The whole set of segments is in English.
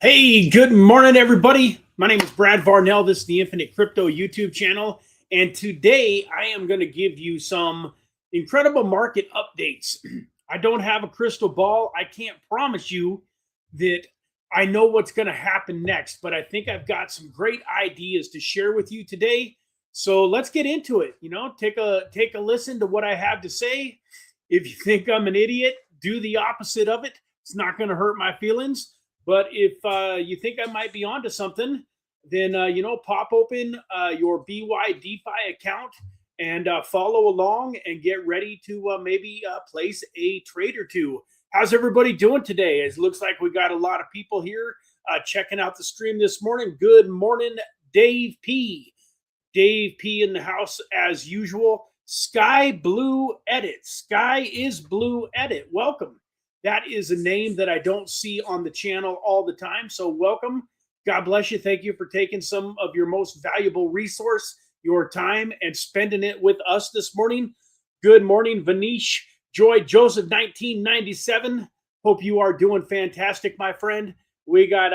Hey, good morning, everybody. My name is Brad Varnell. This is the Infinite Crypto YouTube channel. And today I am going to give you some incredible market updates. I don't have a crystal ball. I can't promise you that I know what's going to happen next, but I think I've got some great ideas to share with you today. So let's get into it. Take a listen to what I have to say. If you think I'm an idiot, do the opposite of it. It's not going to hurt my feelings. But if you think I might be onto something, then, pop open your BY DeFi account and follow along and get ready to maybe place a trade or two. How's everybody doing today? It looks like we got a lot of people here checking out the stream this morning. Good morning, Dave P. Dave P in the house as usual. Sky Blue Edit. Sky is Blue Edit. Welcome. That is a name that I don't see on the channel all the time. So welcome. God bless you. Thank you for taking some of your most valuable resource, your time, and spending it with us this morning. Good morning, Vanish, Joy, Joseph, 1997. Hope you are doing fantastic, my friend. We got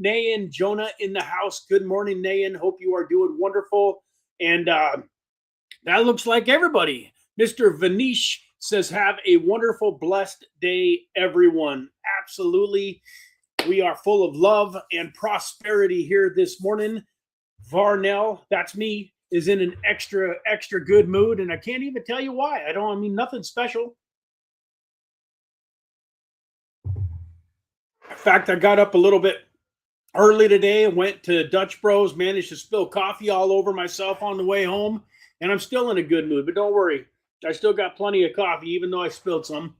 Nayan, Jonah in the house. Good morning, Nayan. Hope you are doing wonderful. And that looks like everybody. Mr. Vanish says, have a wonderful, blessed day, everyone. Absolutely. We are full of love and prosperity here this morning. Varnell, that's me, is in an extra good mood, and I can't even tell you why. I mean, nothing special. In fact, I got up a little bit early today and went to Dutch Bros, managed to spill coffee all over myself on the way home, and I'm still in a good mood, but don't worry. I still got plenty of coffee, even though I spilled some.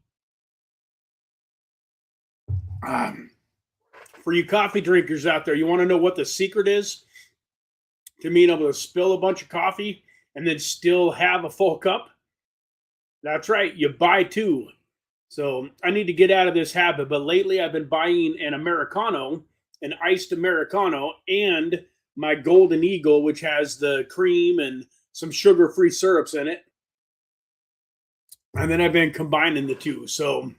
For you coffee drinkers out there, you want to know what the secret is to being able to spill a bunch of coffee and then still have a full cup? That's right. You buy two. So I need to get out of this habit. But lately I've been buying an Americano, an iced Americano, and my Golden Eagle, which has the cream and some sugar-free syrups in it. And then I've been combining the two. So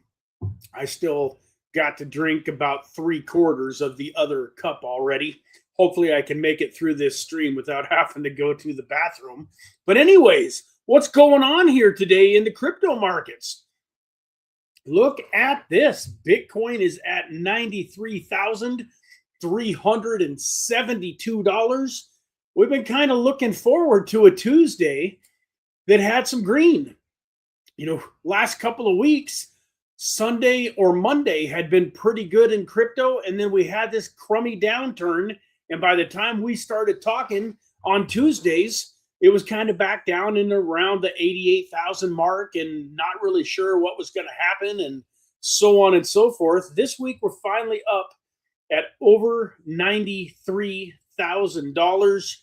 I still got to drink about 3/4 of the other cup already. Hopefully I can make it through this stream without having to go to the bathroom. But anyways, what's going on here today in the crypto markets? Look at this. Bitcoin is at $93,372. We've been kind of looking forward to a Tuesday that had some green. Last couple of weeks, Sunday or Monday had been pretty good in crypto. And then we had this crummy downturn. And by the time we started talking on Tuesdays, it was kind of back down in around the 88,000 mark and not really sure what was going to happen and so on and so forth. This week, we're finally up at over $93,000.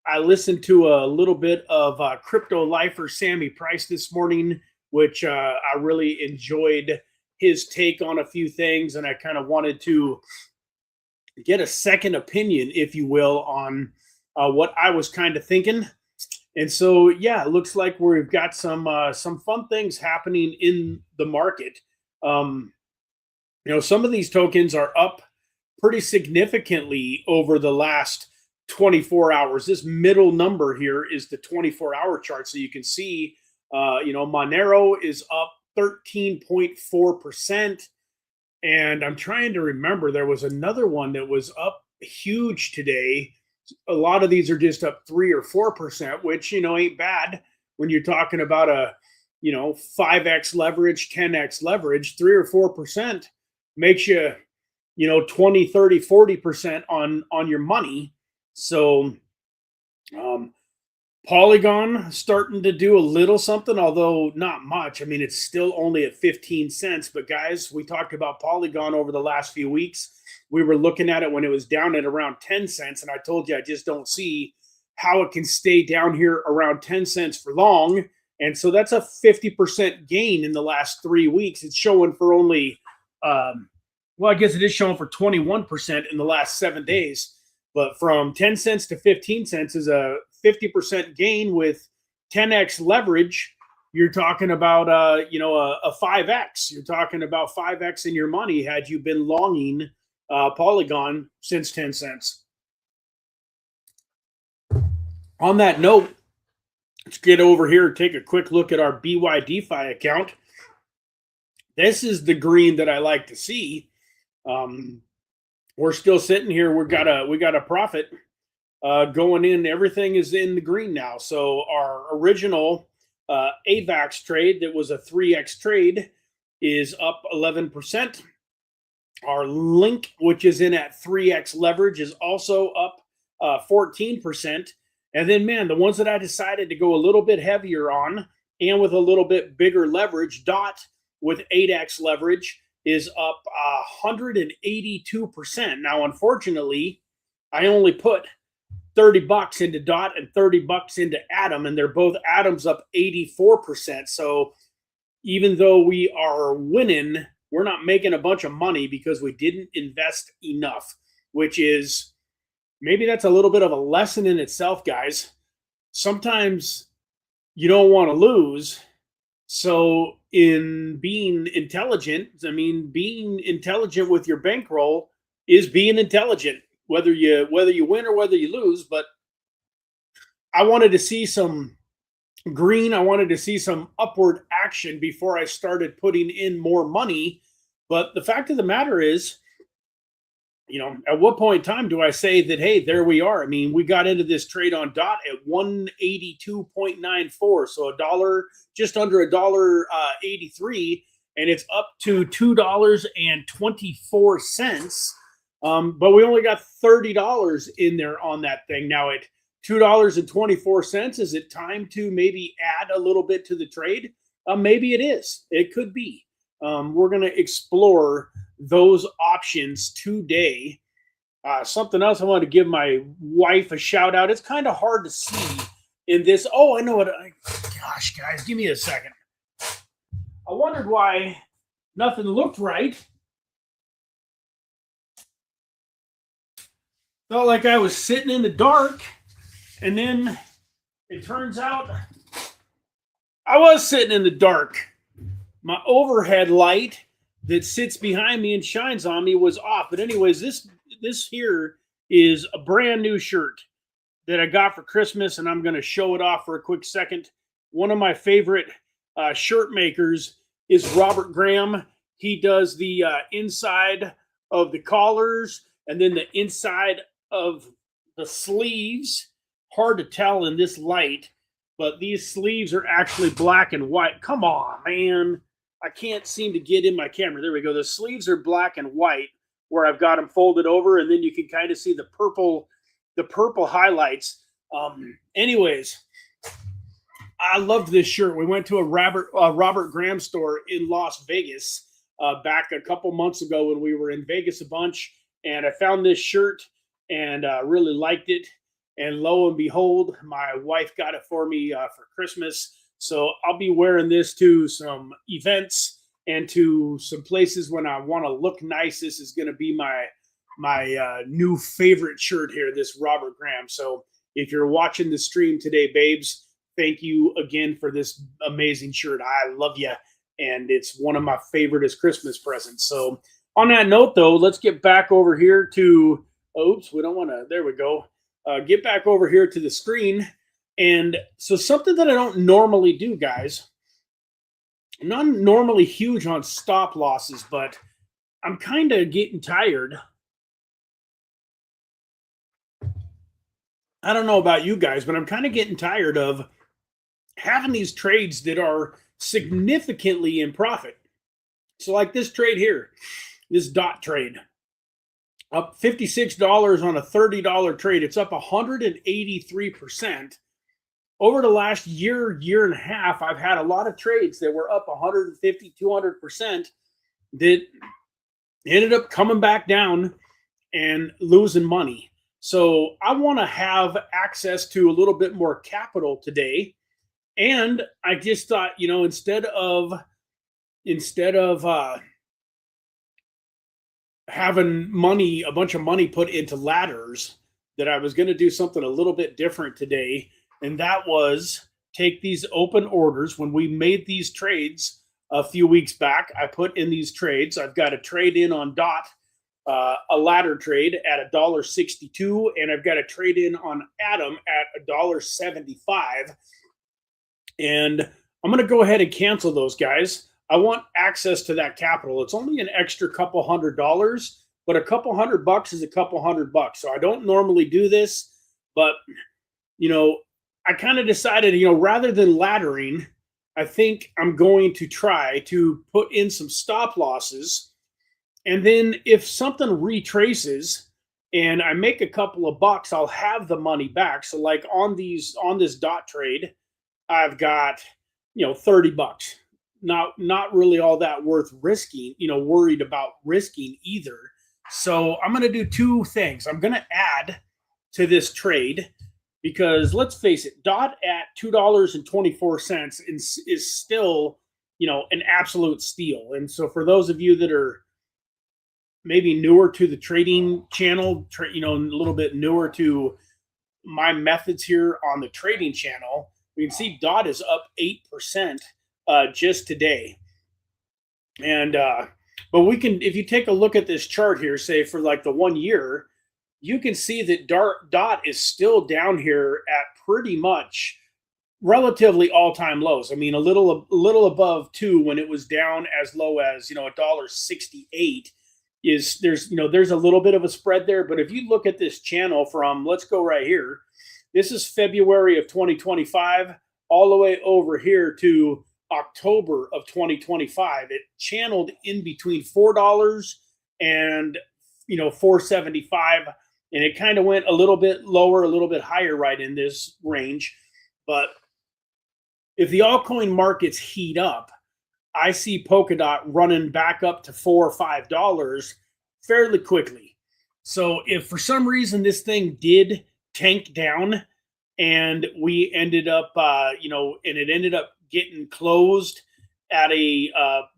I listened to a little bit of Crypto Lifer Sammy Price this morning, which I really enjoyed his take on a few things. And I kind of wanted to get a second opinion, if you will, on what I was kind of thinking. And so, yeah, it looks like we've got some fun things happening in the market. Some of these tokens are up pretty significantly over the last 24 hours. This middle number here is the 24-hour chart. So you can see, Monero is up 13.4%. And I'm trying to remember, there was another one that was up huge today. A lot of these are just up 3 or 4%, which, ain't bad when you're talking about a, 5x leverage, 10x leverage. 3 or 4% makes you, 20, 30, 40% on your money. So Polygon starting to do a little something, although not much. I mean, it's still only at 15 cents. But guys, we talked about Polygon over the last few weeks. We were looking at it when it was down at around 10 cents. And I told you, I just don't see how it can stay down here around 10 cents for long. And so that's a 50% gain in the last 3 weeks. It's showing for only, I guess it is showing for 21% in the last 7 days. But from 10 cents to 15 cents is a 50% gain with 10x leverage. You're talking about, a 5x. You're talking about 5x in your money had you been longing Polygon since 10 cents. On that note, let's get over here and take a quick look at our BYDFi account. This is the green that I like to see. We're still sitting here. We got a profit going in. Everything is in the green now. So our original AVAX trade that was a 3x trade is up 11%. Our link, which is in at 3x leverage, is also up 14%. And then, man, the ones that I decided to go a little bit heavier on and with a little bit bigger leverage, DOT with 8x leverage is up 182%. Now, unfortunately, I only put $30 into DOT and $30 into Atom, and they're both Atoms up 84%. So even though we are winning, we're not making a bunch of money because we didn't invest enough, which is maybe that's a little bit of a lesson in itself, guys. Sometimes you don't want to lose. So in being intelligent, I mean, being intelligent with your bankroll is being intelligent, whether you win or whether you lose. But I wanted to see some green. I wanted to see some upward action before I started putting in more money. But the fact of the matter is, you know, at what point in time do I say that, hey, there we are? I mean, we got into this trade on DOT at 182.94. So just under $1.83, and it's up to $2.24. But we only got $30 in there on that thing. Now at $2.24, is it time to maybe add a little bit to the trade? Maybe it is. It could be. We're going to explore those options today. Something else I want to give my wife a shout out. It's kind of hard to see in this. Oh, I know what. Gosh, guys, give me a second. I wondered why nothing looked right. Felt like I was sitting in the dark, and then it turns out I was sitting in the dark. My overhead light that sits behind me and shines on me was off. But anyways, this here is a brand new shirt that I got for Christmas, and I'm going to show it off for a quick second. One of my favorite shirt makers is Robert Graham. He does the inside of the collars and then the inside of the sleeves. Hard to tell in this light, but these sleeves are actually black and white. Come on, man. I can't seem to get in my camera. There we go. The sleeves are black and white where I've got them folded over, and then you can kind of see the purple highlights. Anyways, I loved this shirt. We went to a Robert Graham store in Las Vegas back a couple months ago when we were in Vegas a bunch, and I found this shirt and really liked it. And lo and behold, my wife got it for me for Christmas. So I'll be wearing this to some events and to some places when I want to look nice. This is going to be my new favorite shirt here, this Robert Graham. So if you're watching the stream today, babes, thank you again for this amazing shirt. I love you, and it's one of my favorite as Christmas presents. So on that note, though, let's get back over here to, oops, we don't want to, there we go. Get back over here to the screen. And so something that I don't normally do, guys, I'm not normally huge on stop losses, but I'm kind of getting tired. I don't know about you guys, but I'm kind of getting tired of having these trades that are significantly in profit. So like this trade here, this DOT trade, up $56 on a $30 trade. It's up 183%. Over the last year and a half, I've had a lot of trades that were up 150, 200% that ended up coming back down and losing money. So I want to have access to a little bit more capital today. And I just thought, you know, instead of having money, a bunch of money put into ladders, that I was going to do something a little bit different today. And that was take these open orders. When we made these trades a few weeks back, I put in these trades. I've got a trade in on DOT a ladder trade at $1.62, and I've got a trade in on Atom at $1.75. And I'm going to go ahead and cancel those guys. I want access to that capital. It's only an extra couple $100, but a couple $100 is a couple $100. So I don't normally do this, but I kind of decided, rather than laddering, I think I'm going to try to put in some stop losses. And then if something retraces and I make a couple of bucks, I'll have the money back. So like on this dot trade, I've got, $30. Not really all that worth risking, worried about risking either. So I'm going to do two things. I'm going to add to this trade because let's face it, dot at $2.24 is still, an absolute steal. And so for those of you that are maybe newer to the trading channel, a little bit newer to my methods here on the trading channel, we can see dot is up 8% just today. And but we can, if you take a look at this chart here, say for like the 1 year, you can see that dot is still down here at pretty much relatively all-time lows. I mean, a little above 2 when it was down as low as $1.68. There's a little bit of a spread there. But if you look at this channel from, let's go right here, this is February of 2025 all the way over here to October of 2025. It channeled in between $4 and $4.75, and it kind of went a little bit lower, a little bit higher right in this range. But if the altcoin markets heat up, I see Polkadot running back up to $4 or $5 fairly quickly. So if for some reason this thing did tank down and we ended up, and it ended up getting closed at a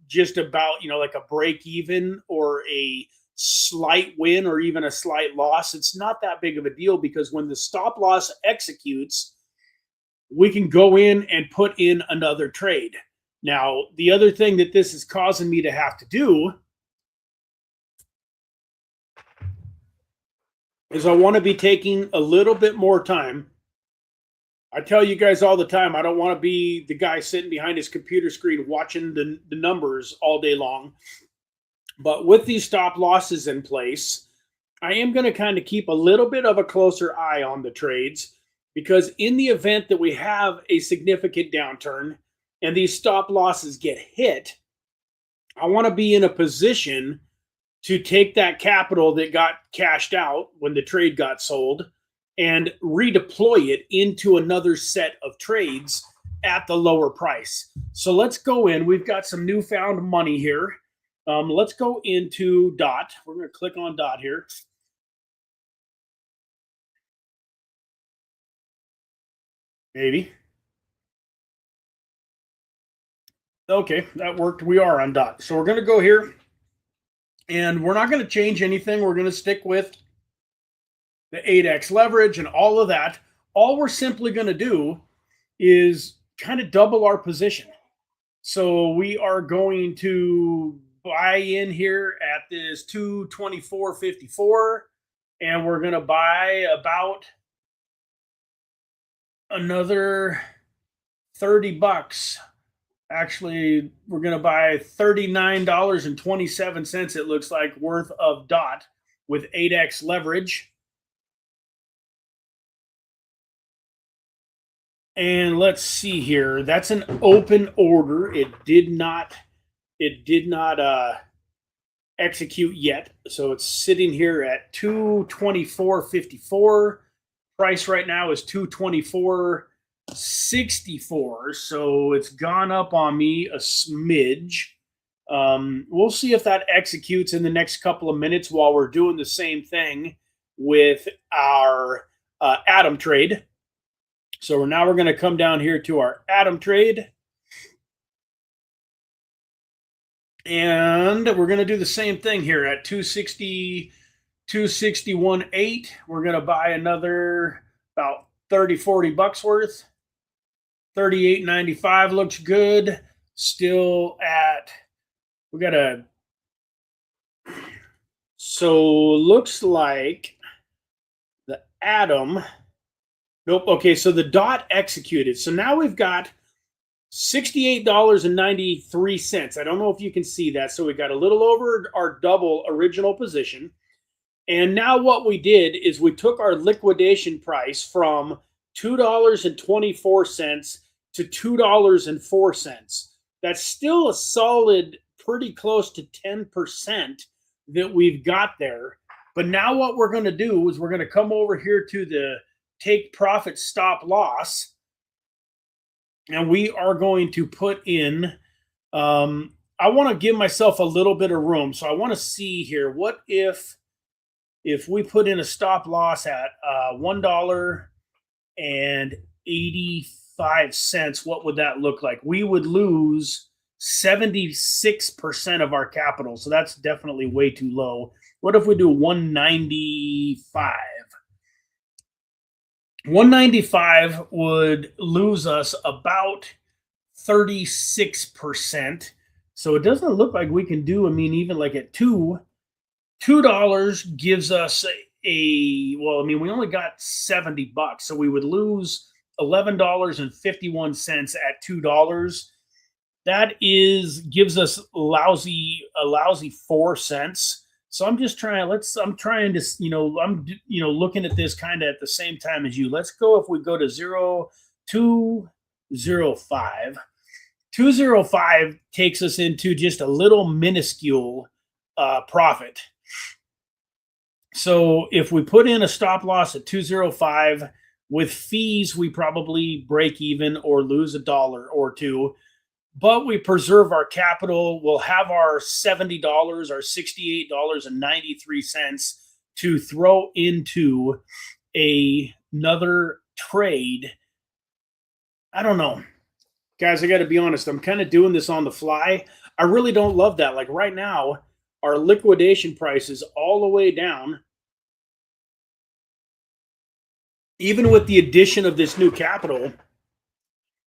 just about, like a break even or a slight win or even a slight loss, it's not that big of a deal because when the stop loss executes, we can go in and put in another trade. Now, the other thing that this is causing me to have to do is I want to be taking a little bit more time. I tell you guys all the time, I don't want to be the guy sitting behind his computer screen watching the numbers all day long. But with these stop losses in place, I am going to kind of keep a little bit of a closer eye on the trades because in the event that we have a significant downturn and these stop losses get hit, I want to be in a position to take that capital that got cashed out when the trade got sold and redeploy it into another set of trades at the lower price. So let's go in. We've got some newfound money here. Let's go into dot. We're going to click on dot here. Maybe. Okay, that worked. We are on dot. So we're going to go here and we're not going to change anything. We're going to stick with the 8x leverage and all of that. All we're simply going to do is kind of double our position. So we are going to buy in here at this 224.54 and we're going to buy about another $30. Actually, we're going to buy $39.27, it looks like, worth of dot with 8x leverage. And let's see here. That's an open order. It did not execute yet. So it's sitting here at 224.54. Price right now is 224.64. So it's gone up on me a smidge. We'll see if that executes in the next couple of minutes while we're doing the same thing with our Atom trade. So now we're going to come down here to our Atom trade. And we're going to do the same thing here at 261.8. We're going to buy another about $30-40 worth. 38.95 looks good. Still at, we got a So looks like the atom. Nope. Okay, so the dot executed. So now we've got $68.93. I don't know if you can see that. So we got a little over our double original position. And now what we did is we took our liquidation price from $2.24 to $2.04. That's still a solid, pretty close to 10% that we've got there. But now what we're going to do is we're going to come over here to the take profit stop loss. And we are going to put in, I want to give myself a little bit of room. So I want to see here, what if we put in a stop loss at $1.85, what would that look like? We would lose 76% of our capital. So that's definitely way too low. What if we do 195? 195 would lose us about 36%. So it doesn't look like we can do, I mean, even like at $2 gives us well, I mean, we only got $70, so we would lose $11.51 at $2. That gives us a lousy 4 cents. So I'm just trying, I'm trying to, I'm looking at this kind of at the same time as you. Let's go, if we go to 205. 205 takes us into just a little minuscule profit. So if we put in a stop loss at 205 with fees, we probably break even or lose $1 or $2. But we preserve our capital. We'll have our $70, our $68.93 to throw into another trade. I don't know. Guys, I got to be honest. I'm kind of doing this on the fly. I really don't love that. Like right now, our liquidation price is all the way down. Even with the addition of this new capital,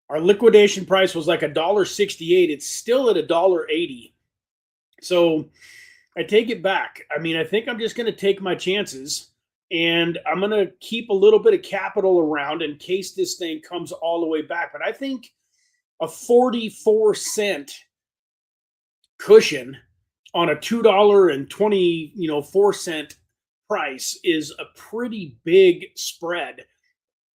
our liquidation price was like $1.68. It's still at $1.80. So I take it back. I mean, I think I'm just going to take my chances, and I'm going to keep a little bit of capital around in case this thing comes all the way back. But I think a 44-cent cushion on a $2.24 price is a pretty big spread.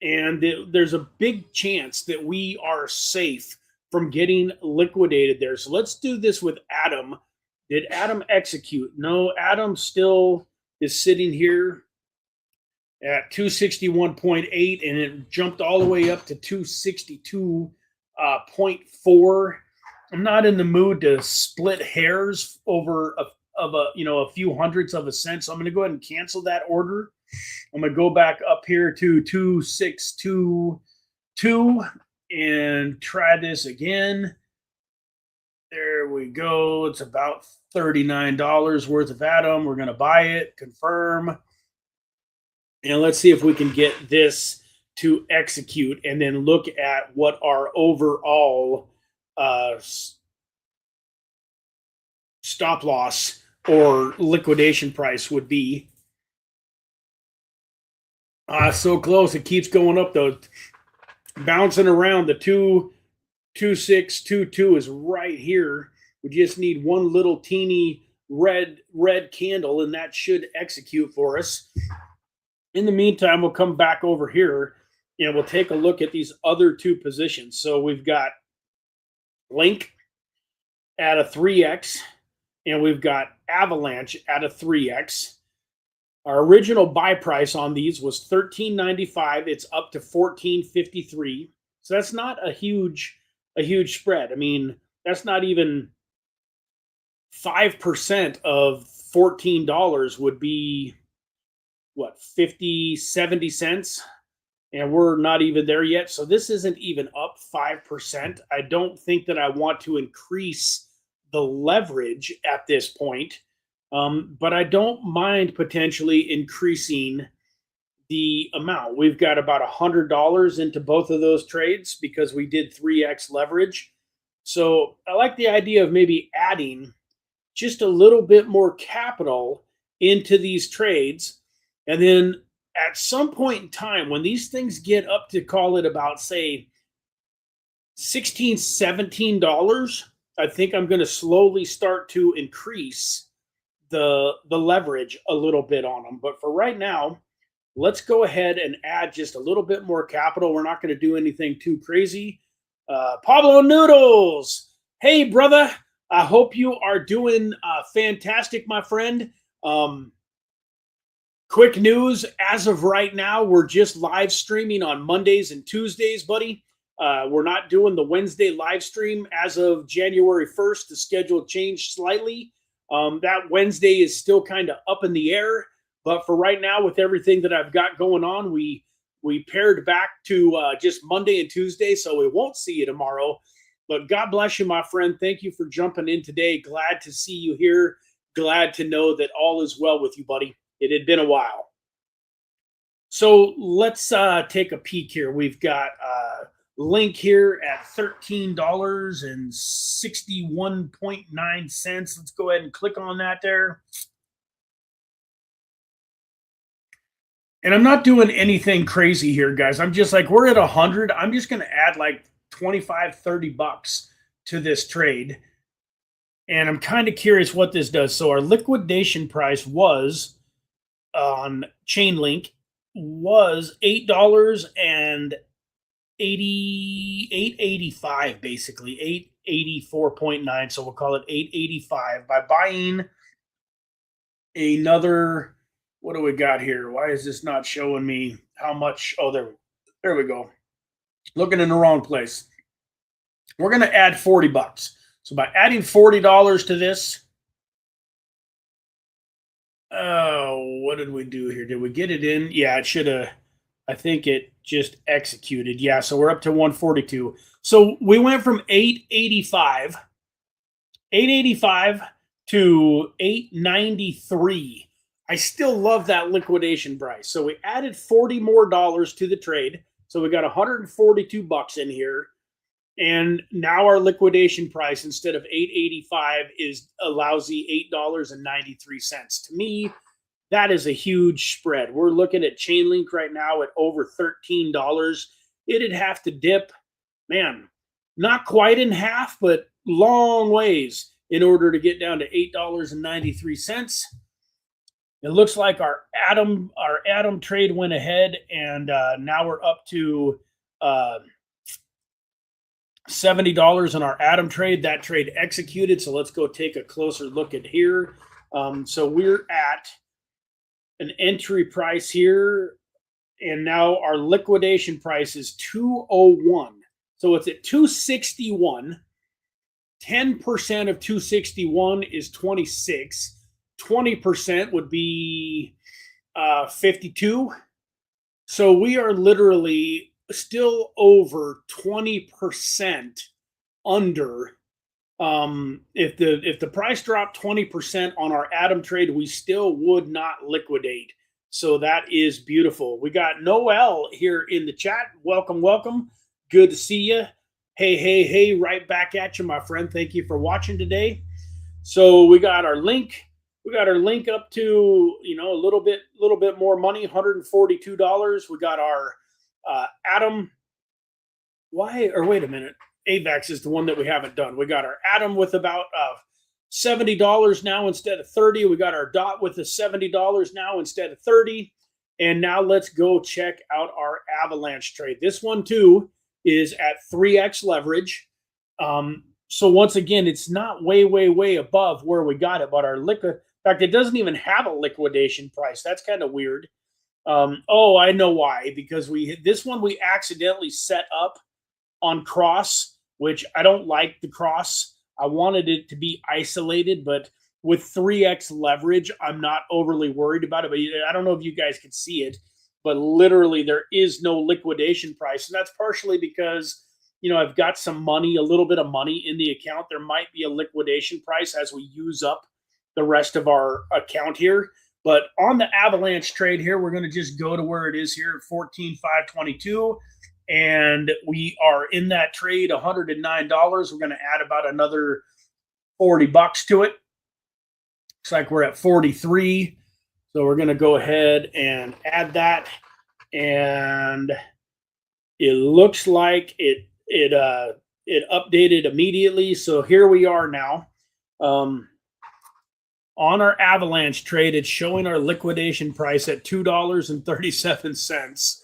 And there's a big chance that we are safe from getting liquidated there. So let's do this with Adam. Did Adam execute? No, Adam still is sitting here at 261.8, and it jumped all the way up to 262.4. I'm not in the mood to split hairs over a few hundredths of a cent. So I'm going to go ahead and cancel that order. I'm going to go back up here to 2622 and try this again. There we go. It's about $39 worth of Atom. We're going to buy it, confirm. And let's see if we can get this to execute and then look at what our overall stop loss or liquidation price would be. So close. It keeps going up though. Bouncing around. The 2622 is right here. We just need one little teeny red candle, and that should execute for us. In the meantime, we'll come back over here and we'll take a look at these other two positions. So we've got Link at a 3x, and we've got Avalanche at a 3x. Our original buy price on these was $13.95. It's up to $14.53. So that's not a huge spread. I mean, that's not even 5% of $14 would be what, 50, 70 cents? And we're not even there yet. So this isn't even up 5%. I don't think that I want to increase the leverage at this point. But I don't mind potentially increasing the amount. We've got about $100 into both of those trades because we did 3x leverage. So I like the idea of maybe adding just a little bit more capital into these trades. And then at some point in time, when these things get up to, call it about, say, $16, $17, I think I'm going to slowly start to increase the leverage a little bit on them. But for right now, let's go ahead and add just a little bit more capital. We're not going to do anything too crazy. Pablo Noodles, hey brother, I hope you are doing fantastic, my friend. Quick news, as of right now, we're just live streaming on Mondays and Tuesdays, buddy. We're not doing the Wednesday live stream as of January 1st. The schedule changed slightly. That Wednesday is still kind of up in the air. But for right now, with everything that I've got going on, we paired back to just Monday and Tuesday, so we won't see you tomorrow. But God bless you, my friend. Thank you for jumping in today. Glad to see you here. Glad to know that all is well with you, buddy. It had been a while. So let's take a peek here. We've got link here at $13.61.9. Let's go ahead and click on that there. And I'm not doing anything crazy here, guys. I'm just like, we're at 100. I'm just going to add like 25, 30 bucks to this trade. And I'm kind of curious what this does. So our liquidation price was on Chainlink was $8.85, basically 884.9. So we'll call it 885 by buying another. What do we got here? Why is this not showing me how much? Oh, there we go. Looking in the wrong place. We're going to add 40 bucks. So by adding $40 to this, what did we do here? Did we get it in? Yeah, it should have. I think it just executed. Yeah, so we're up to 142. So we went from 885 to 893. I still love that liquidation price. So we added $40 more to the trade. So we got 142 bucks in here. And now our liquidation price instead of 885 is a lousy $8.93. To me, that is a huge spread. We're looking at Chainlink right now at over $13. It'd have to dip, man, not quite in half, but long ways in order to get down to $8.93. It looks like our Atom trade went ahead, and now we're up to $70 on our Atom trade. That trade executed. So let's go take a closer look at here. So we're at an entry price here, and now our liquidation price is 201. So it's at 261. 10% of 261 is 26. 20% would be 52. So we are literally still over 20% under. If the price dropped 20% on our Atom trade, we still would not liquidate. So that is beautiful. We got Noel here in the chat. Welcome, welcome. Good to see you. Hey, right back at you, my friend. Thank you for watching today. So we got our link. We got our link up to, a little bit more money, $142. We got our Atom. Wait a minute. AVAX is the one that we haven't done. We got our Atom with about $70 now instead of 30. We got our DOT with the $70 now instead of 30. And now let's go check out our Avalanche trade. This one too is at 3x leverage. So once again, it's not way above where we got it, but our liquid. In fact, it doesn't even have a liquidation price. That's kind of weird. Oh, I know why. Because this one we accidentally set up on cross, which I don't like the cross. I wanted it to be isolated, but with 3x leverage, I'm not overly worried about it. But I don't know if you guys can see it, but literally there is no liquidation price. And that's partially because, I've got some money, a little bit of money in the account. There might be a liquidation price as we use up the rest of our account here. But on the Avalanche trade here, we're going to just go to where it is here, 14,522. And we are in that trade, $109. We're going to add about another 40 bucks to it. Looks like we're at 43. So we're going to go ahead and add that, and it looks like it updated immediately. So here we are now. On our Avalanche trade, it's showing our liquidation price at $2.37.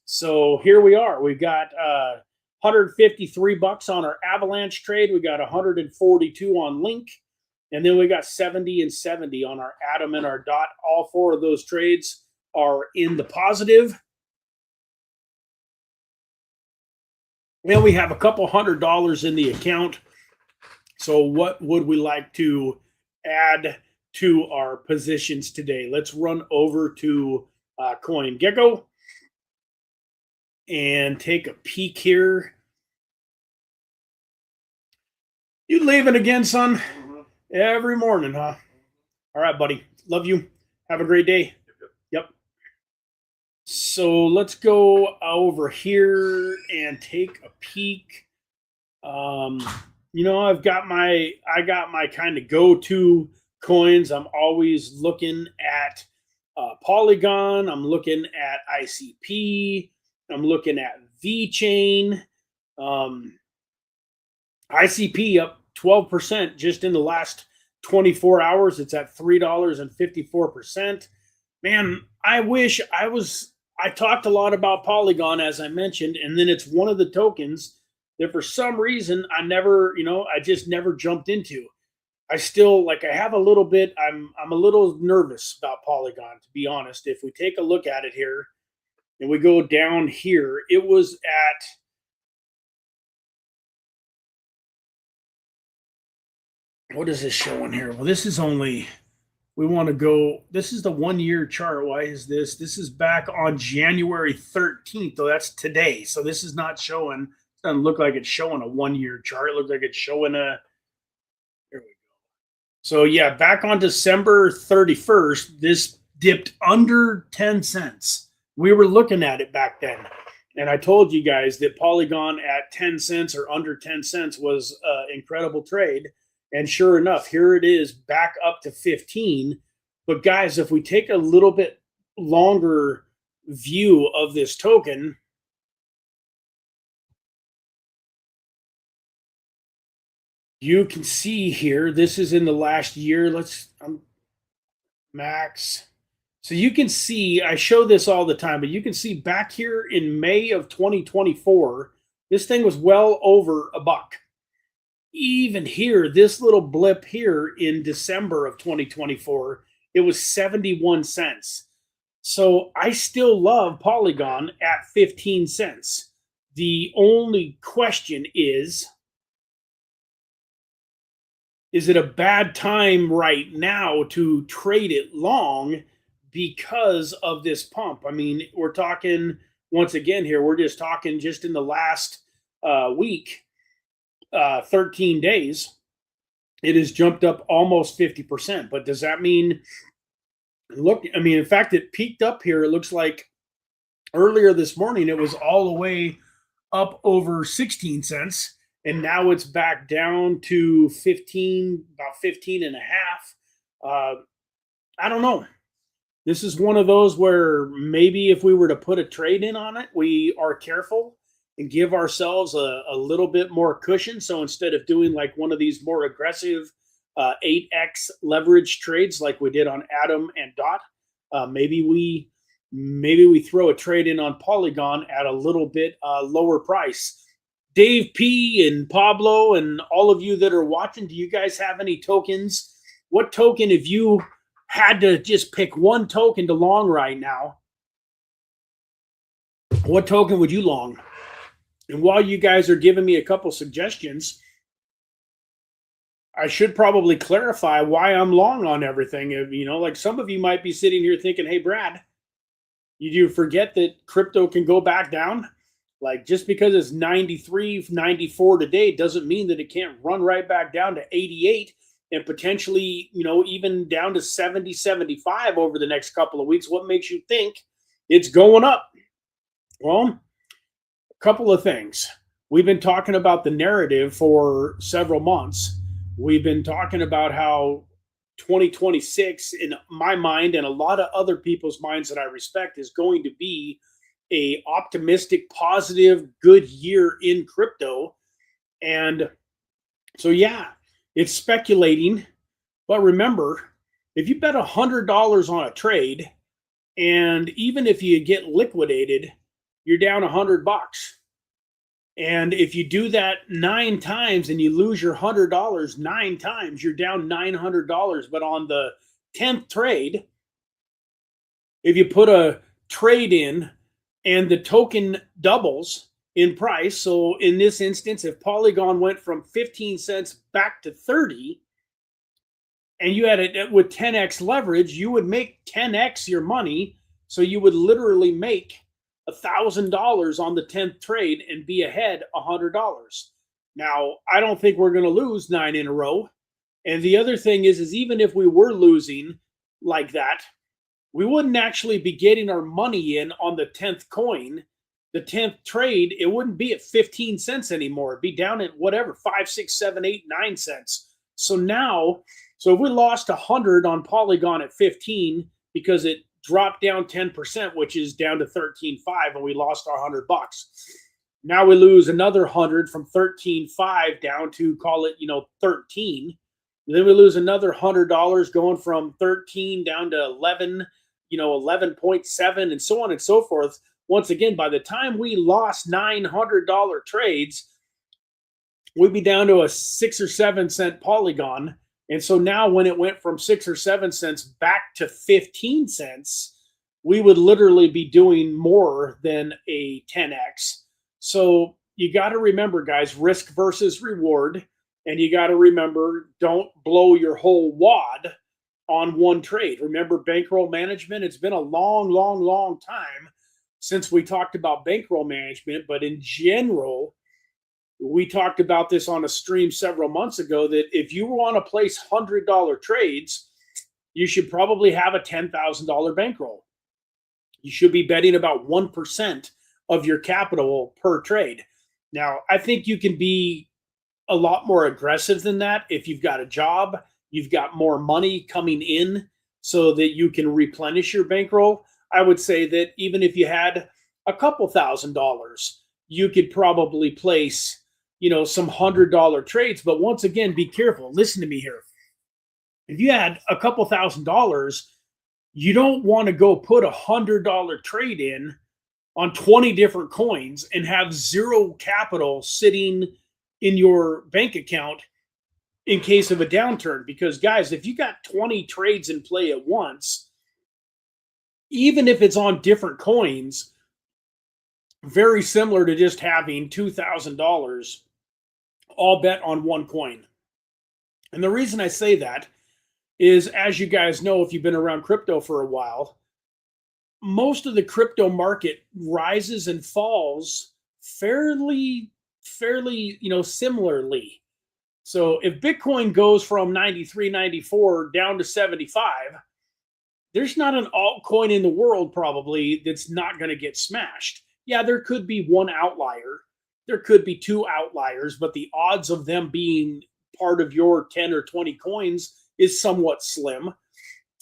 So here we are. We've got 153 bucks on our Avalanche trade. We got 142 on Link. And then we got 70 and 70 on our Atom and our Dot. All four of those trades are in the positive. And we have a couple $100 in the account. So what would we like to add to our positions today? Let's run over to CoinGecko and take a peek here. You leaving again, son? Every morning, huh? All right, buddy. Love you. Have a great day. Yep. So let's go over here and take a peek. You know, I got my kind of go-to coins. I'm always looking at Polygon. I'm looking at ICP. I'm looking at VeChain. ICP up 12% just in the last 24 hours. It's at $3.54. Man, I wish I talked a lot about Polygon, as I mentioned, and then it's one of the tokens that for some reason I just never jumped into. I still, I have a little bit, I'm a little nervous about Polygon, to be honest. If we take a look at it here and we go down here, it was at, what is this showing here? Well, this is only, we want to go, this is the 1 year chart. Why is this? This is back on January 13th, though that's today. So this is not showing, it doesn't look like it's showing a 1 year chart. It looks like it's showing a, there we go. So yeah, back on December 31st, this dipped under 10 cents. We were looking at it back then. And I told you guys that Polygon at 10 cents or under 10 cents was an incredible trade. And sure enough, here it is back up to 15. But guys, if we take a little bit longer view of this token, you can see here, this is in the last year. Let's max. So you can see, I show this all the time, but you can see back here in May of 2024, this thing was well over $1. Even here, this little blip here in December of 2024, it was 71 cents. So I still love Polygon at 15 cents. The only question is it a bad time right now to trade it long because of this pump? I mean, we're talking, once again here, we're just talking just in the last week, 13 days, it has jumped up almost 50%. But does that mean, look, I mean, in fact, it peaked up here. It looks like earlier this morning, it was all the way up over 16 cents. And now it's back down to 15, about 15 and a half. I don't know. This is one of those where maybe if we were to put a trade in on it, we are careful and give ourselves a little bit more cushion. So instead of doing like one of these more aggressive 8x leverage trades like we did on Atom and Dot, maybe we throw a trade in on Polygon at a little bit lower price. Dave P and Pablo and all of you that are watching, do you guys have any tokens? What token, if you had to just pick one token to long right now, what token would you long? And while you guys are giving me a couple suggestions, I should probably clarify why I'm long on everything. You know, like some of you might be sitting here thinking, hey, Brad, you do forget that crypto can go back down? Like just because it's 93, 94 today doesn't mean that it can't run right back down to 88 and potentially, you know, even down to 70, 75 over the next couple of weeks. What makes you think it's going up? Well, couple of things. We've been talking about the narrative for several months. We've been talking about how 2026, in my mind and a lot of other people's minds that I respect, is going to be a optimistic, positive, good year in crypto. And so, yeah, it's speculating. But remember, if you bet $100 on a trade, and even if you get liquidated, you're down $100. And if you do that 9 times and you lose your $100 9 times, you're down $900. But on the 10th trade, if you put a trade in and the token doubles in price, so in this instance, if Polygon went from 15 cents back to 30, and you had it with 10x leverage, you would make 10x your money. So you would literally make $1,000 on the 10th trade and be ahead $100. Now, I don't think we're going to lose 9 in a row. And the other thing is even if we were losing like that, we wouldn't actually be getting our money in on the 10th coin. The 10th trade, it wouldn't be at 15 cents anymore. It'd be down at whatever, 5, 6, 7, 8, 9 cents. So if we lost 100 on Polygon at 15 because it dropped down 10%, which is down to 13.5, and we lost our $100. Now we lose another 100 from 13.5 down to, call it, 13. And then we lose another $100 going from 13 down to 11, 11.7, and so on and so forth. Once again, by the time we lost $900 trades, we'd be down to a 6 or 7 cent Polygon. And so now when it went from 6 or 7 cents back to 15 cents, we would literally be doing more than a 10x. So you got to remember, guys, risk versus reward. And you got to remember, don't blow your whole wad on one trade. Remember bankroll management? It's been a long, long, long time since we talked about bankroll management. But in general, we talked about this on a stream several months ago, that if you want to place $100 trades, you should probably have a $10,000 bankroll. You should be betting about 1% of your capital per trade. Now, I think you can be a lot more aggressive than that if you've got a job, you've got more money coming in so that you can replenish your bankroll. I would say that even if you had a couple $1,000s, you could probably place some $100 trades. But once again, be careful. Listen to me here. If you had a couple $1,000s, you don't want to go put $100 trade in on 20 different coins and have zero capital sitting in your bank account in case of a downturn. Because guys, if you got 20 trades in play at once, even if it's on different coins, very similar to just having $2,000 all bet on one coin. And the reason I say that is, as you guys know, if you've been around crypto for a while, most of the crypto market rises and falls fairly, similarly. So if Bitcoin goes from 93, 94 down to 75, there's not an altcoin in the world probably that's not going to get smashed. Yeah, there could be one outlier. There could be 2 outliers, but the odds of them being part of your 10 or 20 coins is somewhat slim.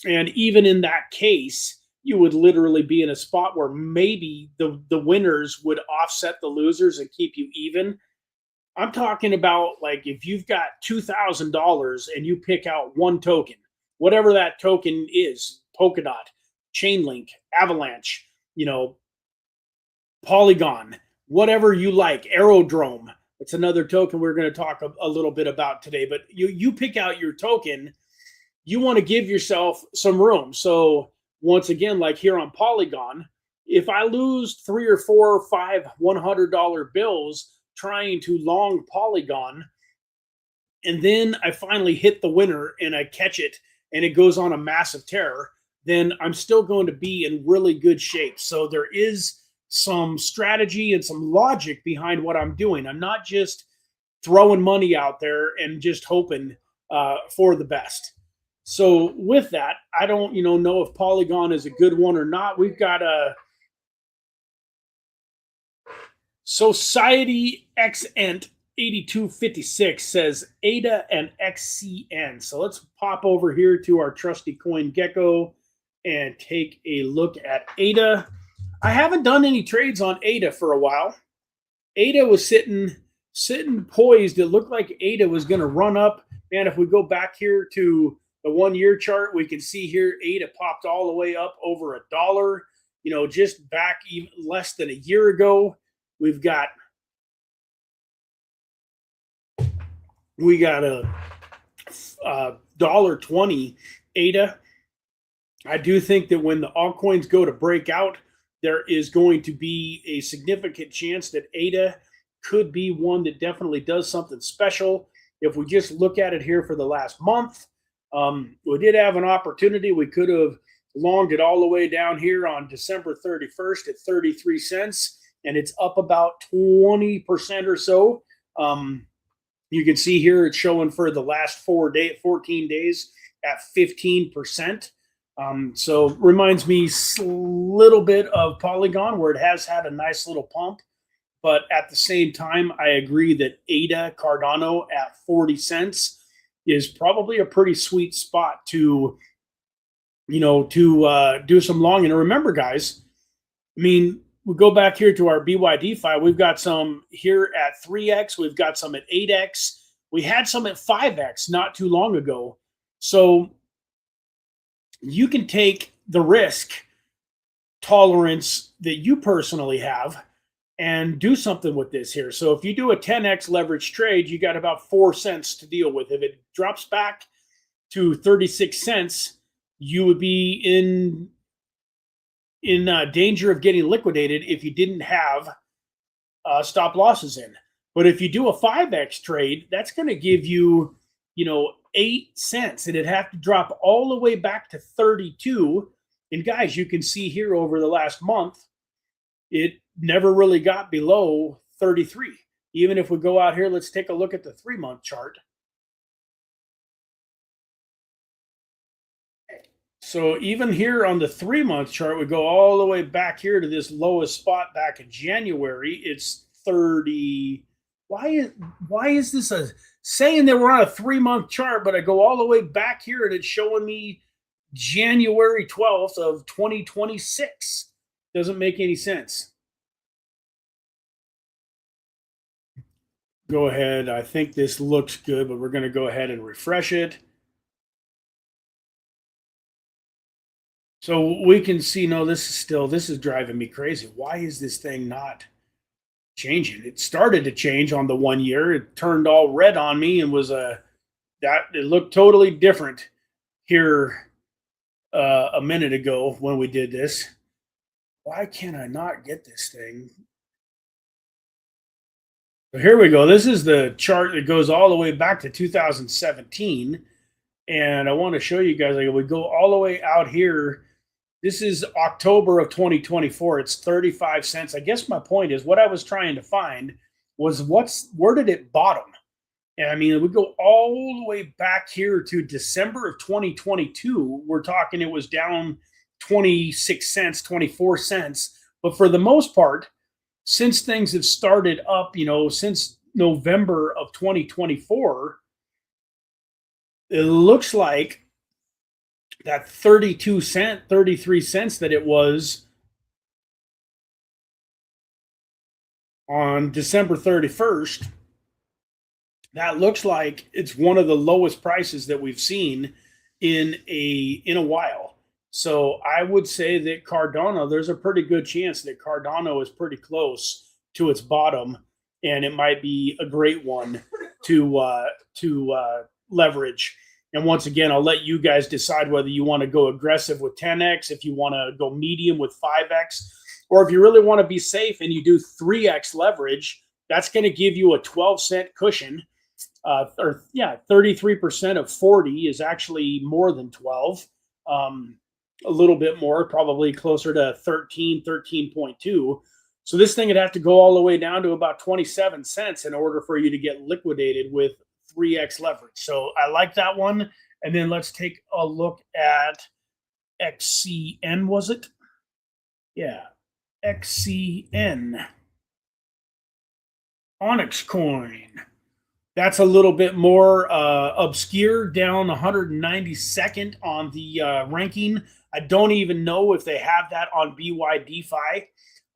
And even in that case, you would literally be in a spot where maybe the winners would offset the losers and keep you even. I'm talking about, like, if you've got $2,000 and you pick out one token, whatever that token is, Polkadot, Chainlink, Avalanche, Polygon, whatever you like, Aerodrome. It's another token we're going to talk a little bit about today. But you pick out your token, you want to give yourself some room. So once again, like here on Polygon, if I lose 3 or 4 or 5 $100 bills trying to long Polygon, and then I finally hit the winner and I catch it and it goes on a massive tear, then I'm still going to be in really good shape. So there is some strategy and some logic behind what I'm doing. I'm not just throwing money out there and just hoping for the best. So with that, I don't know if Polygon is a good one or not. We've got a Society XEnt 8256 says ADA and XCN. So let's pop over here to our trusty coin gecko and take a look at ADA. I haven't done any trades on ADA for a while. ADA was sitting poised. It looked like ADA was going to run up. Man, if we go back here to the 1 year chart, we can see here ADA popped all the way up over $1. You know, just back even less than a year ago, we got a $1.20 ADA. I do think that when the altcoins go to break out, there is going to be a significant chance that ADA could be one that definitely does something special. If we just look at it here for the last month, we did have an opportunity. We could have longed it all the way down here on December 31st at 33 cents, and it's up about 20% or so. You can see here it's showing for the last 14 days at 15%. So reminds me a little bit of Polygon, where it has had a nice little pump. But at the same time, I agree that ADA Cardano at 40 cents is probably a pretty sweet spot to, do some long. And remember, guys, I mean, we go back here to our BYD file. We've got some here at 3x. We've got some at 8x. We had some at 5x not too long ago. So you can take the risk tolerance that you personally have and do something with this here. So if you do a 10x leverage trade, you got about 4 cents to deal with. If it drops back to 36 cents, you would be in danger of getting liquidated if you didn't have stop losses in. But if you do a 5x trade, that's going to give you, 8 cents, and it'd have to drop all the way back to 32. And guys, you can see here over the last month, it never really got below 33. Even if we go out here, let's take a look at the 3-month chart. So even here on the 3-month chart, we go all the way back here to this lowest spot back in January. It's 30. Why is this saying that we're on a 3-month chart, but I go all the way back here and it's showing me January 12th of 2026? Doesn't make any sense. Go ahead. I think this looks good, but we're going to go ahead and refresh it. So we can see, no, this is driving me crazy. Why is this thing not changing? It started to change on the 1 year. It turned all red on me and was it looked totally different here a minute ago when we did this. Why can I not get this thing? So here we go. This is the chart that goes all the way back to 2017. And I want to show you guys, we go all the way out here. This is October of 2024. It's 35 cents. I guess my point is what I was trying to find was where did it bottom? And I mean, we go all the way back here to December of 2022. We're talking it was down 26 cents, 24 cents. But for the most part, since things have started up, since November of 2024, it looks like that 33 cents that it was on December 31st, that looks like it's one of the lowest prices that we've seen in a while. So I would say that Cardano, there's a pretty good chance that Cardano is pretty close to its bottom, and it might be a great one to leverage. And once again, I'll let you guys decide whether you want to go aggressive with 10x, if you want to go medium with 5x, or if you really want to be safe and you do 3x leverage, that's going to give you a 12-cent cushion. 33% of 40 is actually more than 12. A little bit more, probably closer to 13.2. So this thing would have to go all the way down to about 27 cents in order for you to get liquidated with 3x leverage. So I like that one. And then let's take a look at XCN, was it? Yeah, XCN. Onyx coin. That's a little bit more obscure, down 192nd on the ranking. I don't even know if they have that on BYDFi.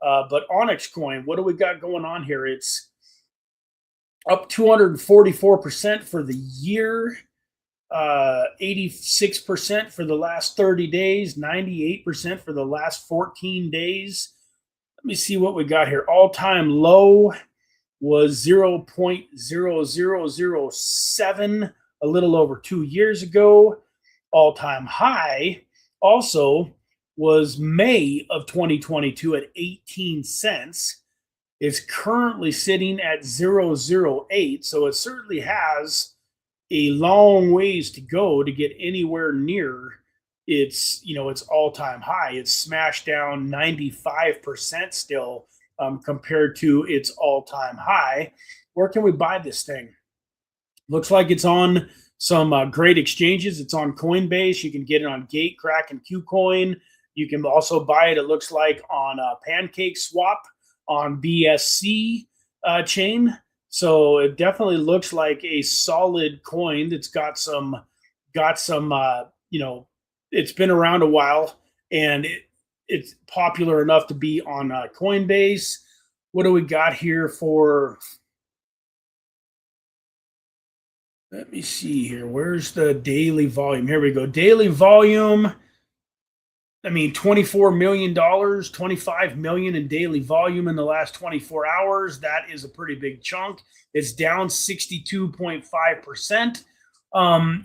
But Onyx Coin, what do we got going on here? It's up 244% for the year, 86% for the last 30 days, 98% for the last 14 days. Let me see what we got here. All-time low was 0.0007 a little over 2 years ago. All-time high also was May of 2022 at 18 cents. It's currently sitting at 0.08, so it certainly has a long ways to go to get anywhere near its all-time high. It's smashed down 95% still compared to its all-time high. Where can we buy this thing? Looks like it's on some great exchanges. It's on Coinbase. You can get it on Gate, Crack, and KuCoin. You can also buy it, it looks like, on Pancake Swap on BSC chain. So it definitely looks like a solid coin that's got some, it's been around a while, and it's popular enough to be on Coinbase. What do we got here for? Let me see here. Where's the daily volume? Here we go. Daily volume. I mean, $24 million, $25 million in daily volume in the last 24 hours. That is a pretty big chunk. It's down 62.5%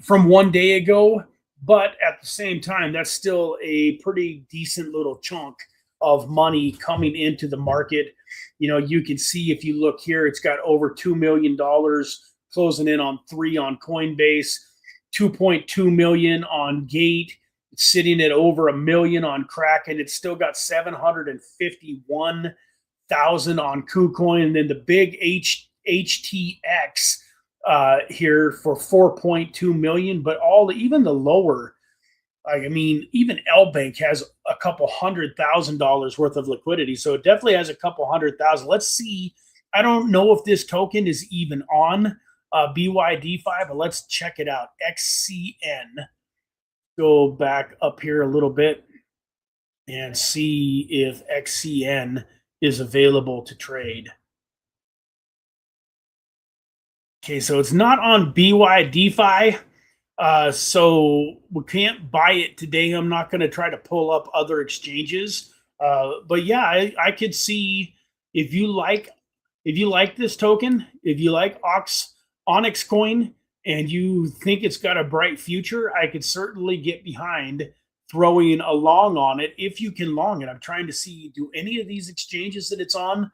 from 1 day ago. But at the same time, that's still a pretty decent little chunk of money coming into the market. You can see, if you look here, it's got over $2 million closing in on 3 on Coinbase, 2.2 million on Gate. It's sitting at over $1 million on Kraken. It's still got 751,000 on KuCoin, and then the big HTX here for 4.2 million. But even the lower, even LBank has a couple $100,000 worth of liquidity, so it definitely has a couple 100,000. Let's see. I don't know if this token is even on BYDFi, but let's check it out. XCN. Go back up here a little bit and see if XCN is available to trade. Okay, so it's not on BYDFi, so we can't buy it today. I'm not going to try to pull up other exchanges, but yeah, I could see, if you like this token, if you like Onyx Coin, and you think it's got a bright future, I could certainly get behind throwing a long on it if you can long it. I'm trying to see, do any of these exchanges that it's on,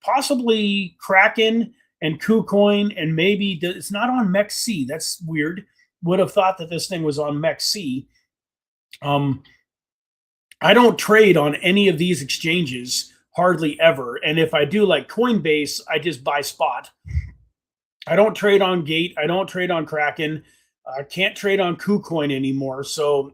possibly Kraken and KuCoin, and maybe it's not on MEXC. That's weird. Would have thought that this thing was on MEXC. I don't trade on any of these exchanges hardly ever, and if I do, like Coinbase, I just buy spot. I don't trade on Gate. I don't trade on Kraken. I can't trade on KuCoin anymore. So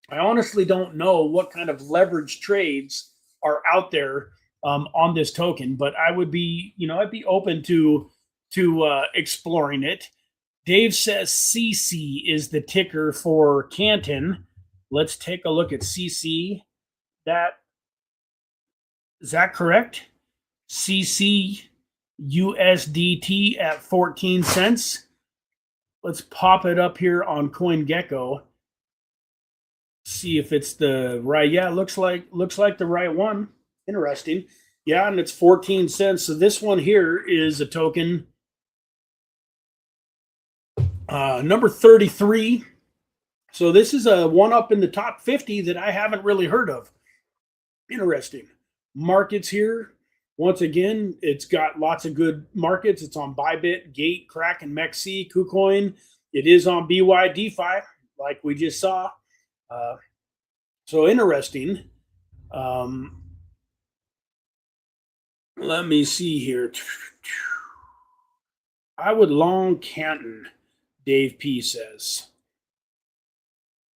I honestly don't know what kind of leverage trades are out there on this token. But I would be, I'd be open to exploring it. Dave says CC is the ticker for Canton. Let's take a look at CC. Is that correct? CC. USDT at 14 cents. Let's pop it up here on CoinGecko. See if it's the right. Yeah, looks like the right one. Interesting. Yeah, and it's 14 cents. So this one here is a token number 33. So this is a one up in the top 50 that I haven't really heard of. Interesting. Markets here. Once again, it's got lots of good markets. It's on Bybit, Gate, Crack, and MEXC, KuCoin. It is on BYDFi, like we just saw. So interesting. Let me see here. I would long Canton, Dave P says.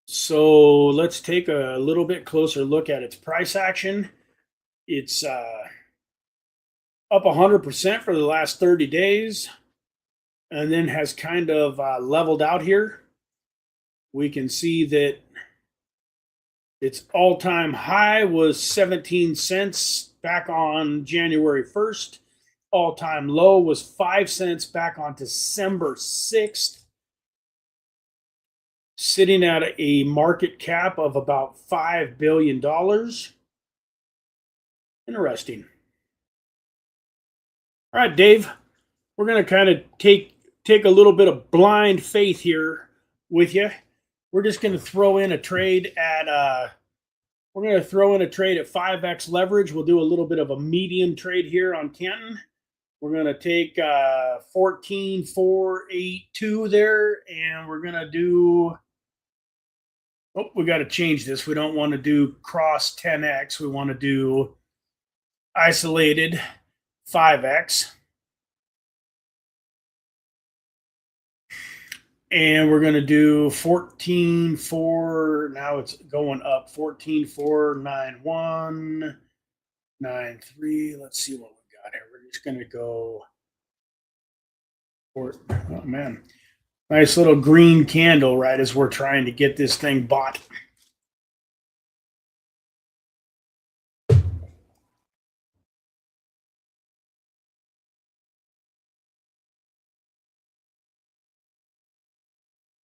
So let's take a little bit closer look at its price action. It's up 100% for the last 30 days. and then has kind of leveled out here. We can see that its all-time high was 17 cents back on January 1st. All-time low was 5 cents back on December 6th. Sitting at a market cap of about $5 billion. Interesting. All right, Dave, we're going to kind of take a little bit of blind faith here with you. We're just going to throw in a trade at 5x leverage. We'll do a little bit of a medium trade here on Canton. We're going to take 14,482 there, and we're going to do, oh, we got to change this. We don't want to do cross 10x. We want to do isolated 5x. And we're going to do 14,4. Now it's going up. 14,491.93. Let's see what we got here. We're just going to go for, oh man, nice little green candle right as we're trying to get this thing bought.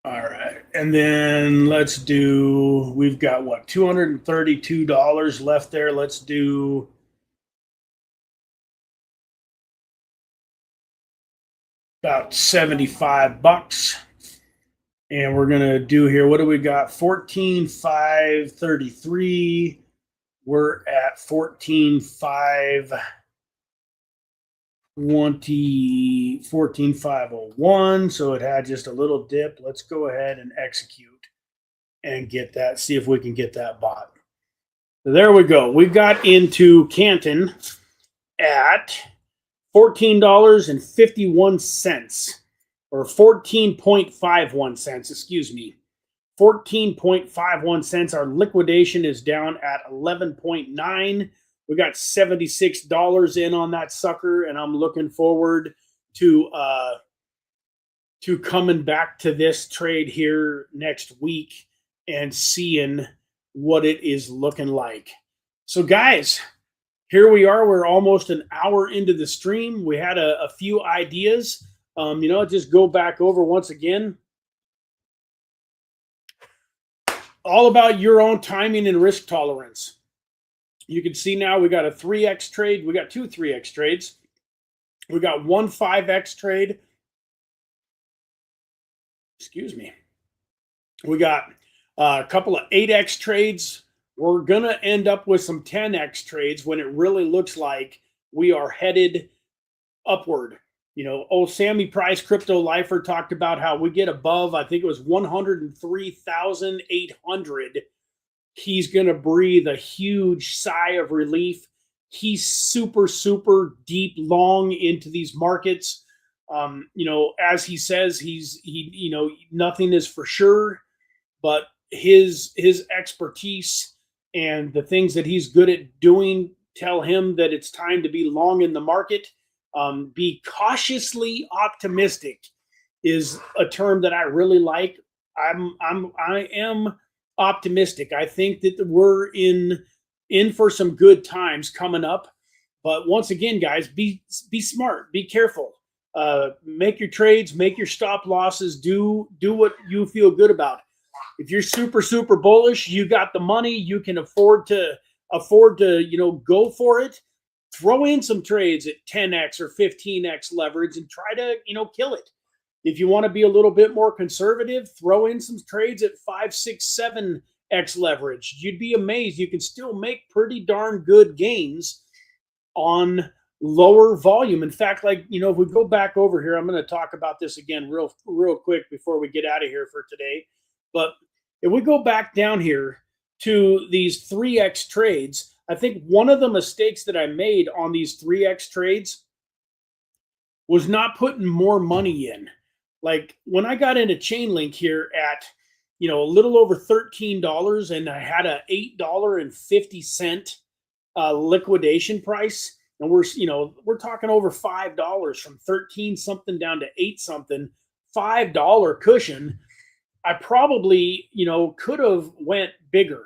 All right, and then let's do, we've got what, $232 left there. Let's do about 75 bucks. And we're going to do here, what do we got? 14,533. We're at 14,501. So it had just a little dip. Let's go ahead and execute and get that, see if we can get that bought. So there we go. We got into Canton at $14.51 or 14.51 cents, excuse me. 14.51 cents. Our liquidation is down at 11.9. We got $76 in on that sucker, and I'm looking forward to coming back to this trade here next week and seeing what it is looking like. So guys, here we are. We're almost an hour into the stream. We had a few ideas. Just go back over once again. All about your own timing and risk tolerance. You can see now we got a 3x trade. We got two 3x trades. We got one 5x trade. Excuse me. We got a couple of 8x trades. We're going to end up with some 10x trades when it really looks like we are headed upward. Old Sammy Price Crypto Lifer talked about how we get above, I think it was 103,800. He's going to breathe a huge sigh of relief. He's super, super deep, long into these markets. As he says, nothing is for sure, but his expertise and the things that he's good at doing tell him that it's time to be long in the market. Be cautiously optimistic is a term that I really like. I am optimistic. I think that we're in for some good times coming up. But once again, guys, be smart, be careful. Make your trades, make your stop losses, do what you feel good about. If you're super, super bullish, you got the money, you can afford to go for it. Throw in some trades at 10x or 15x leverage and try to, kill it. If you want to be a little bit more conservative, throw in some trades at 5, 6, 7x leverage. You'd be amazed. You can still make pretty darn good gains on lower volume. In fact, if we go back over here, I'm going to talk about this again real quick before we get out of here for today. But if we go back down here to these 3x trades, I think one of the mistakes that I made on these 3x trades was not putting more money in. Like when I got into Chainlink here at, a little over $13 and I had a $8.50 liquidation price, and we're talking over $5 from 13 something down to 8 something, $5 cushion. I probably, could have went bigger.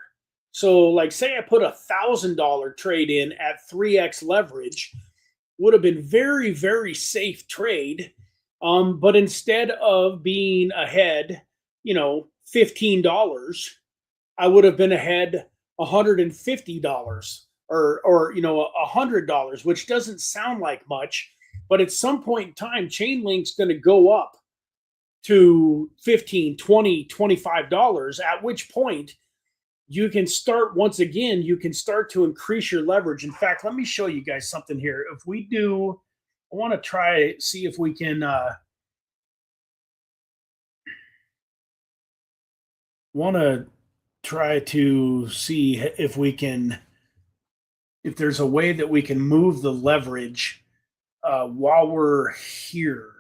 So like say I put $1,000 trade in at 3x leverage, would have been very, very safe trade. But instead of being ahead, $15, I would have been ahead $150 or $100, which doesn't sound like much, but at some point in time, Chainlink's going to go up to $15, $20, $25, at which point you can start once again, you can start to increase your leverage. In fact, let me show you guys something here. If we do, I want to try see if we can want to try to see if we can, if there's a way that we can move the leverage while we're here.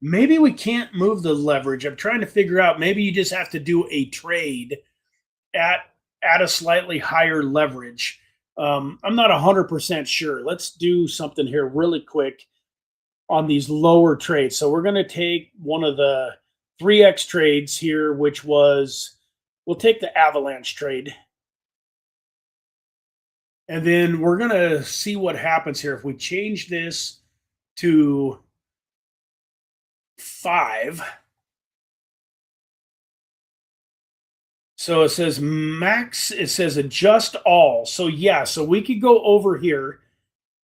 Maybe we can't move the leverage. I'm trying to figure out, maybe you just have to do a trade at a slightly higher leverage. I'm not 100% sure. Let's do something here really quick on these lower trades. So we're going to take one of the 3x trades here, which was, we'll take the avalanche trade. And then we're going to see what happens here. If we change this to 5, so it says max, it says adjust all. So yeah, so we could go over here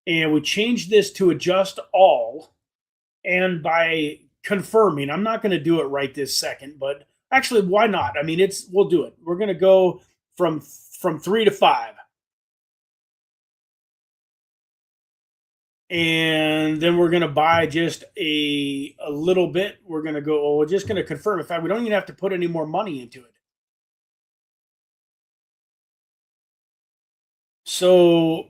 and we change this to adjust all. And by confirming, I'm not going to do it right this second, but actually, why not? I mean, we'll do it. We're going to go from 3 to 5. And then we're going to buy just a little bit. We're going to go, we're just going to confirm. In fact, we don't even have to put any more money into it. So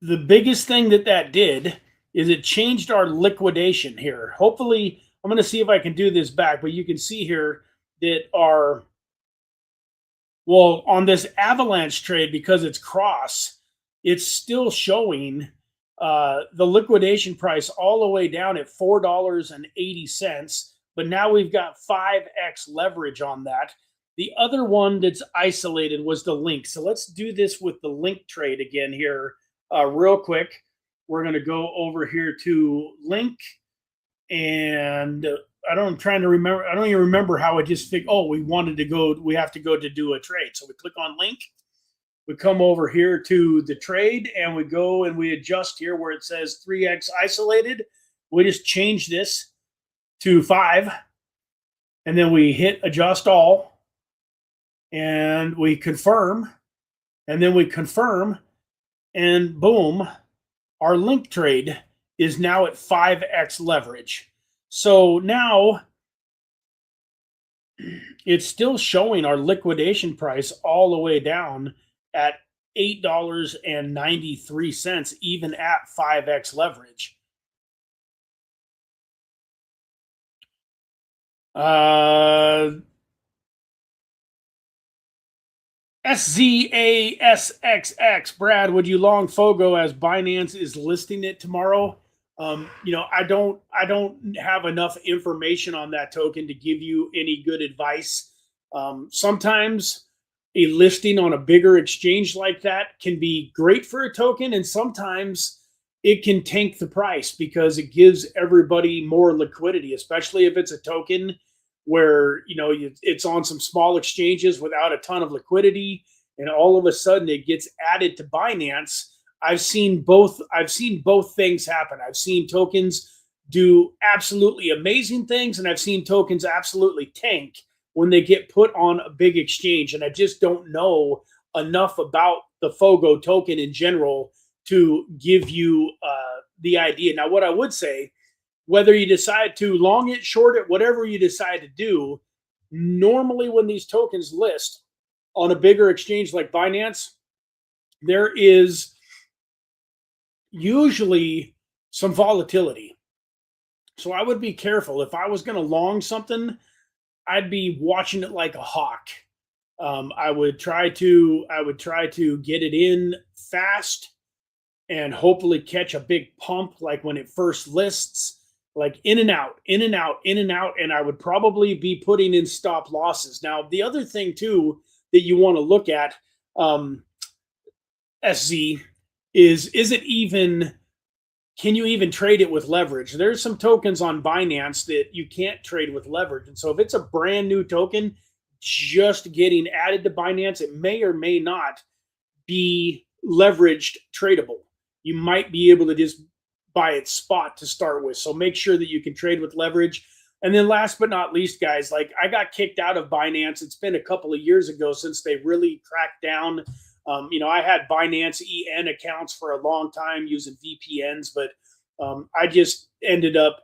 the biggest thing that did is it changed our liquidation here. Hopefully, I'm going to see if I can do this back, but you can see here that on this avalanche trade, because it's cross, it's still showing the liquidation price all the way down at $4.80. But now we've got 5x leverage on that. The other one that's isolated was the link. So let's do this with the link trade again here real quick. We're going to go over here to link, and I'm trying to remember. I don't even remember how I just figured. Oh, we have to go to do a trade. So we click on link. We come over here to the trade, and we go and we adjust here where it says 3x isolated. We just change this to 5, and then we hit adjust all, and we confirm, and then we confirm, and boom, our link trade is now at 5x leverage. So now it's still showing our liquidation price all the way down at $8.93, even at 5x leverage. SZASXX, Brad, would you long Fogo as Binance is listing it tomorrow? I don't have enough information on that token to give you any good advice. Sometimes a listing on a bigger exchange like that can be great for a token, and sometimes it can tank the price because it gives everybody more liquidity, especially if it's a token where it's on some small exchanges without a ton of liquidity, and all of a sudden it gets added to Binance. I've seen both things happen. I've seen tokens do absolutely amazing things, and I've seen tokens absolutely tank when they get put on a big exchange. And I just don't know enough about the Fogo token in general to give you the idea. Now, what I would say, whether you decide to long it, short it, whatever you decide to do, normally when these tokens list on a bigger exchange like Binance, there is usually some volatility. So I would be careful. If I was going to long something, I'd be watching it like a hawk. I would try to get it in fast and hopefully catch a big pump like when it first lists, like in and out, in and out, in and out. And I would probably be putting in stop losses. Now, the other thing too that you want to look at, SZ, is it even, can you even trade it with leverage? There's some tokens on Binance that you can't trade with leverage. And so if it's a brand new token just getting added to Binance, it may or may not be leveraged tradable. You might be able to just buy its spot to start with. So make sure that you can trade with leverage. And then last but not least, guys, like I got kicked out of Binance. It's been a couple of years ago since they really cracked down. I had Binance EN accounts for a long time using VPNs, but I just ended up,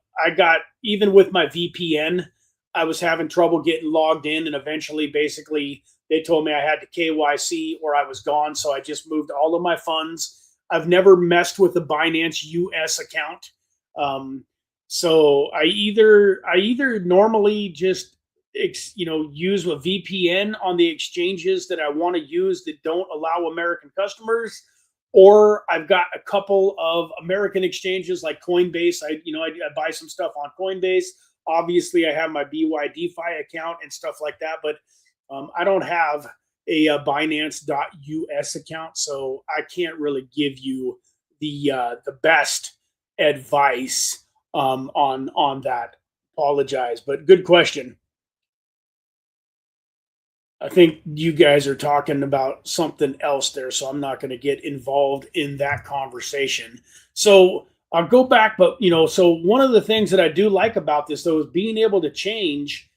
even with my VPN, I was having trouble getting logged in. And eventually, basically, they told me I had to KYC or I was gone. So I just moved all of my funds. I've never messed with the Binance US account. So I either normally just use a VPN on the exchanges that I want to use that don't allow American customers, or I've got a couple of American exchanges like Coinbase. I buy some stuff on Coinbase. Obviously, I have my BYDFi account and stuff like that, but I don't have a Binance.us account, so I can't really give you the best advice on that. Apologize, but good question. I think you guys are talking about something else there, so I'm not going to get involved in that conversation. So I'll go back, but so one of the things that I do like about this though is being able to change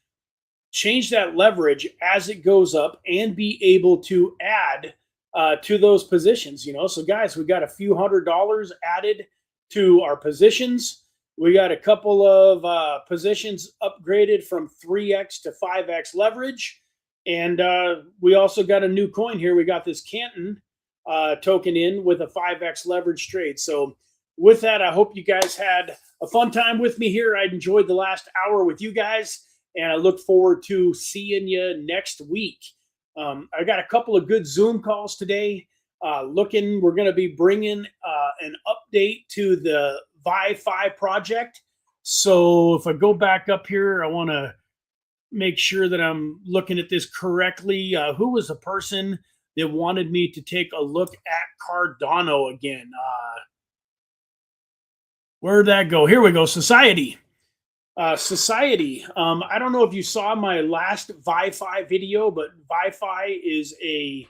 that leverage as it goes up and be able to add to those positions. So guys, we got a few $100s added to our positions. We got a couple of positions upgraded from 3x to 5x leverage. And we also got a new coin here. We got this Canton token in with a 5x leverage trade. So with that, I hope you guys had a fun time with me here. I enjoyed the last hour with you guys, and I look forward to seeing you next week. I got a couple of good Zoom calls today. We're going to be bringing an update to the ViFi project. So if I go back up here, I want to make sure that I'm looking at this correctly. Who was the person that wanted me to take a look at Cardano again? Where'd that go? Here we go. Society. Society. I don't know if you saw my last ViFi video, but ViFi is a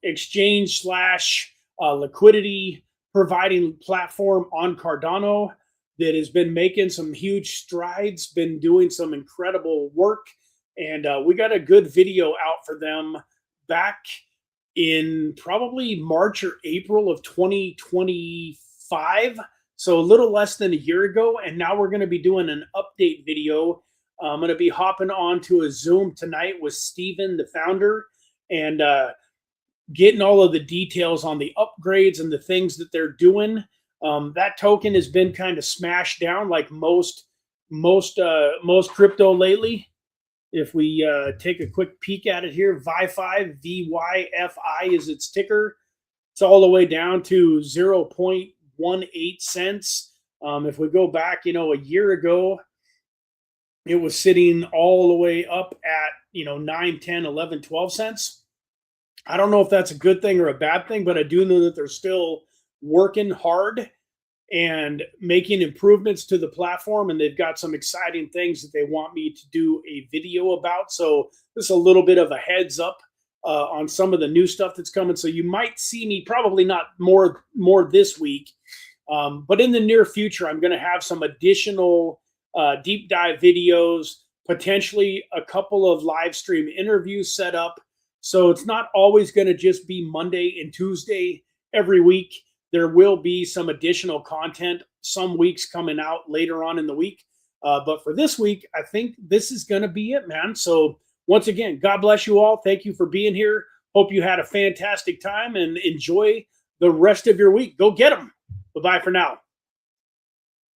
exchange slash liquidity providing platform on Cardano that has been making some huge strides, been doing some incredible work. And we got a good video out for them back in probably March or April of 2025. So a little less than a year ago. And now we're going to be doing an update video. I'm going to be hopping on to a Zoom tonight with Steven, the founder, and getting all of the details on the upgrades and the things that they're doing. That token has been kind of smashed down like most crypto lately. If we take a quick peek at it here, ViFi, VYFI is its ticker. It's all the way down to 0.18 cents. If we go back, a year ago, it was sitting all the way up at, 9, 10, 11, 12 cents. I don't know if that's a good thing or a bad thing, but I do know that they're still working hard and making improvements to the platform, and they've got some exciting things that they want me to do a video about. So this is a little bit of a heads up on some of the new stuff that's coming. So you might see me, probably not more this week, but in the near future, I'm going to have some additional deep dive videos, potentially a couple of live stream interviews set up. So it's not always going to just be Monday and Tuesday every week. There will be some additional content some weeks coming out later on in the week. But for this week, I think this is going to be it, man. So once again, God bless you all. Thank you for being here. Hope you had a fantastic time and enjoy the rest of your week. Go get them. Bye-bye for now.